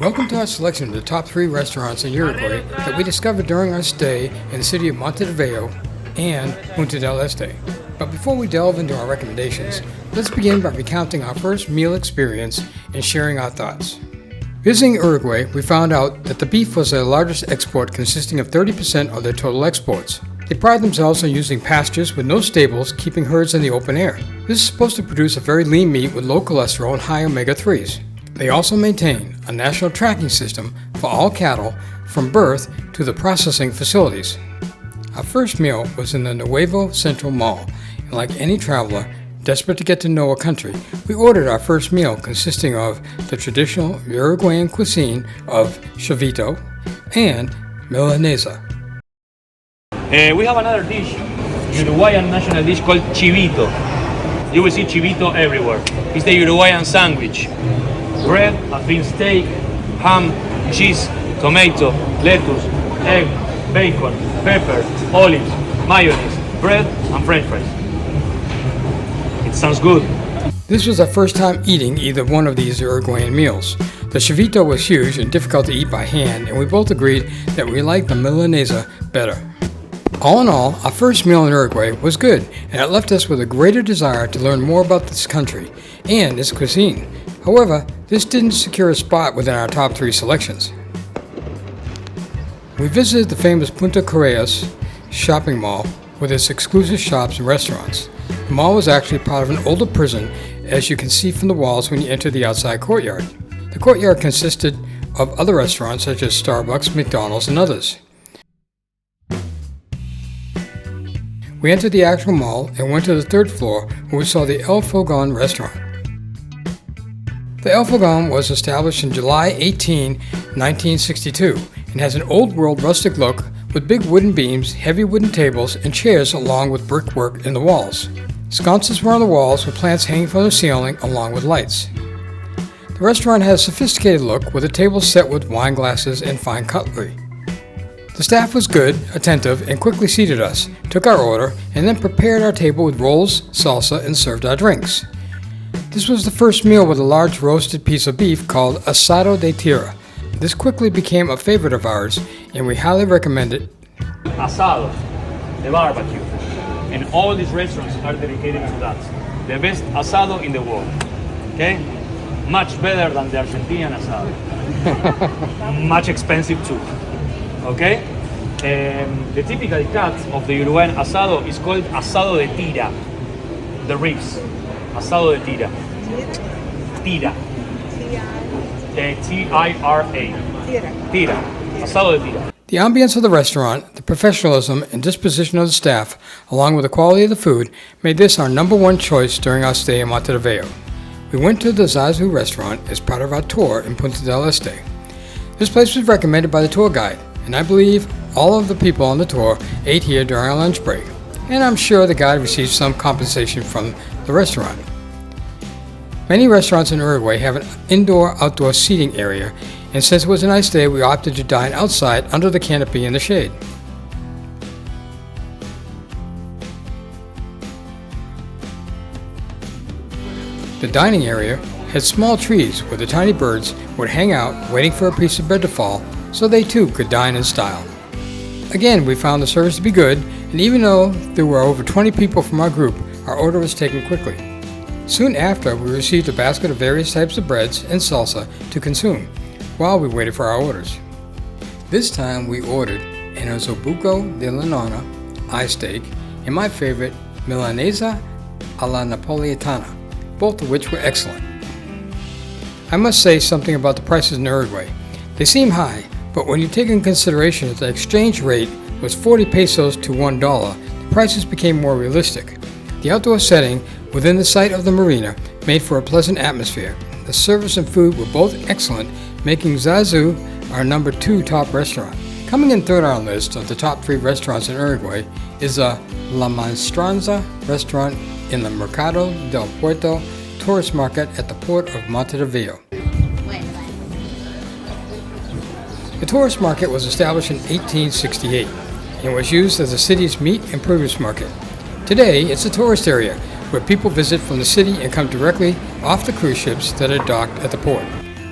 Welcome to our selection of the top 3 restaurants in Uruguay that we discovered during our stay in the city of Montevideo and Punta del Este. But before we delve into our recommendations, let's begin by recounting our first meal experience and sharing our thoughts. Visiting Uruguay, we found out that the beef was their largest export, consisting of 30% of their total exports. They pride themselves on using pastures with no stables, keeping herds in the open air. This is supposed to produce a very lean meat with low cholesterol and high omega-3s. They also maintain a national tracking system for all cattle from birth to the processing facilities. Our first meal was in the Nuevo Central Mall, and like any traveler desperate to get to know a country, we ordered our first meal consisting of the traditional Uruguayan cuisine of chavito and milanesa. We have another dish, Uruguayan national dish called chivito. You will see chivito everywhere. It's the Uruguayan sandwich. Bread, a thin steak, ham, cheese, tomato, lettuce, egg, bacon, pepper, olives, mayonnaise, bread, and french fries. It sounds good. This was our first time eating either one of these Uruguayan meals. The chavito was huge and difficult to eat by hand, and we both agreed that we liked the milanesa better. All in all, our first meal in Uruguay was good, and it left us with a greater desire to learn more about this country and its cuisine. However, this didn't secure a spot within our top 3 selections. We visited the famous Punta Correas shopping mall with its exclusive shops and restaurants. The mall was actually part of an older prison, as you can see from the walls when you enter the outside courtyard. The courtyard consisted of other restaurants such as Starbucks, McDonald's, and others. We entered the actual mall and went to the 3rd floor where we saw the El Fogon restaurant. The El Fogon was established in July 18, 1962 and has an old-world rustic look with big wooden beams, heavy wooden tables, and chairs along with brickwork in the walls. Sconces were on the walls with plants hanging from the ceiling along with lights. The restaurant has a sophisticated look with a table set with wine glasses and fine cutlery. The staff was good, attentive, and quickly seated us, took our order, and then prepared our table with rolls, salsa, and served our drinks. This was the first meal with a large roasted piece of beef called asado de tira. This quickly became a favorite of ours, and we highly recommend it. Asado, the barbecue, and all these restaurants are dedicated to that. The best asado in the world, okay? Much better than the Argentinian asado. Much expensive too, okay? The typical cut of the Uruguayan asado is called asado de tira, the ribs. Asado de tira. Tira. T-I-R-A. Tira. Asado de tira. The ambience of the restaurant, the professionalism and disposition of the staff, along with the quality of the food, made this our number 1 choice during our stay in Montevideo. We went to the Zazu restaurant as part of our tour in Punta del Este. This place was recommended by the tour guide, and I believe all of the people on the tour ate here during our lunch break. And I'm sure the guide received some compensation from the restaurant. Many restaurants in Uruguay have an indoor-outdoor seating area, and since it was a nice day, we opted to dine outside under the canopy in the shade. The dining area had small trees where the tiny birds would hang out waiting for a piece of bread to fall so they too could dine in style. Again, we found the service to be good, and even though there were over 20 people from our group, our order was taken quickly. Soon after, we received a basket of various types of breads and salsa to consume while we waited for our orders. This time we ordered an osobuco de la nonna, eye steak, and my favorite, milanesa a la napolitana, both of which were excellent. I must say something about the prices in Uruguay. They seem high, but when you take in consideration that the exchange rate was 40 pesos to $1, the prices became more realistic. The outdoor setting within the site of the marina made for a pleasant atmosphere. The service and food were both excellent, making Zazu our number 2 top restaurant. Coming in 3rd on our list of the top 3 restaurants in Uruguay is a La Maestranza restaurant in the Mercado del Puerto tourist market at the port of Montevideo. The tourist market was established in 1868 and was used as the city's meat and produce market. Today, it's a tourist area where people visit from the city and come directly off the cruise ships that are docked at the port.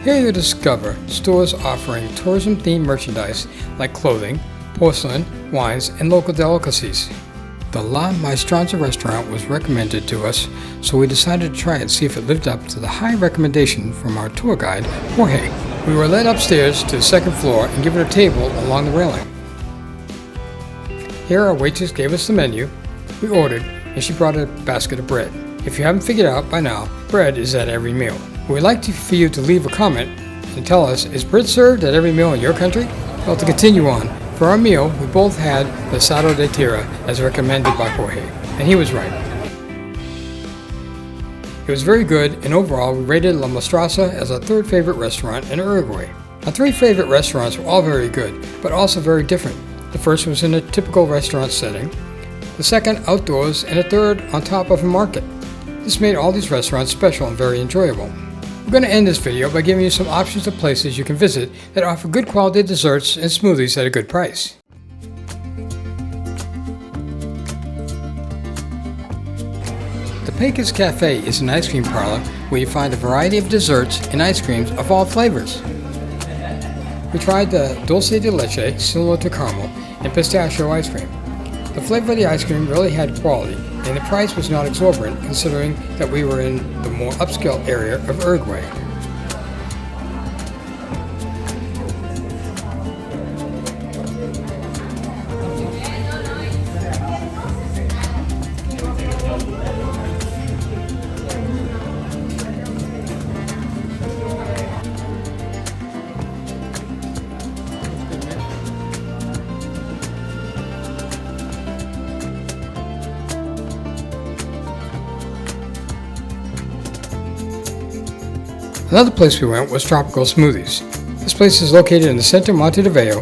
Here you'll discover stores offering tourism-themed merchandise like clothing, porcelain, wines, and local delicacies. The La Maestranza restaurant was recommended to us, so we decided to try it and see if it lived up to the high recommendation from our tour guide, Jorge. We were led upstairs to the second floor and given a table along the railing. Here our waitress gave us the menu, we ordered, and she brought a basket of bread. If you haven't figured out by now, bread is at every meal. We'd like for you to leave a comment and tell us, is bread served at every meal in your country? Well, to continue on, for our meal, we both had the asado de tierra as recommended by Jorge, and he was right. It was very good, and overall we rated La Maestranza as our third favorite restaurant in Uruguay. Our three favorite restaurants were all very good, but also very different. The first was in a typical restaurant setting, the second outdoors, and the third on top of a market. This made all these restaurants special and very enjoyable. We're going to end this video by giving you some options of places you can visit that offer good quality desserts and smoothies at a good price. The Pecos Cafe is an ice cream parlor where you find a variety of desserts and ice creams of all flavors. We tried the dulce de leche, similar to caramel, and pistachio ice cream. The flavor of the ice cream really had quality, and the price was not exorbitant considering that we were in the more upscale area of Uruguay. Another place we went was Tropical Smoothies. This place is located in the center of Montevideo.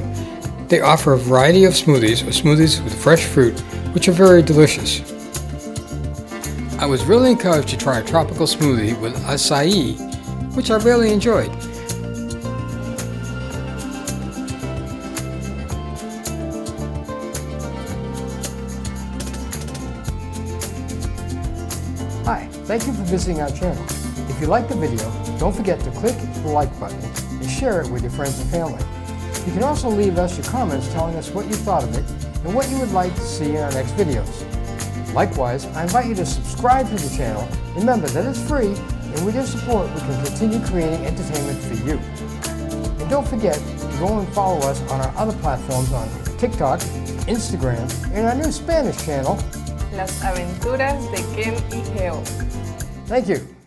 They offer a variety of smoothies or smoothies with fresh fruit, which are very delicious. I was really encouraged to try a tropical smoothie with acai, which I really enjoyed. Hi, thank you for visiting our channel. If you liked the video, don't forget to click the like button and share it with your friends and family. You can also leave us your comments telling us what you thought of it and what you would like to see in our next videos. Likewise, I invite you to subscribe to the channel. Remember that it's free, and with your support we can continue creating entertainment for you. And don't forget to go and follow us on our other platforms on TikTok, Instagram, and our new Spanish channel, Las aventuras de Ken y Geo. Thank you.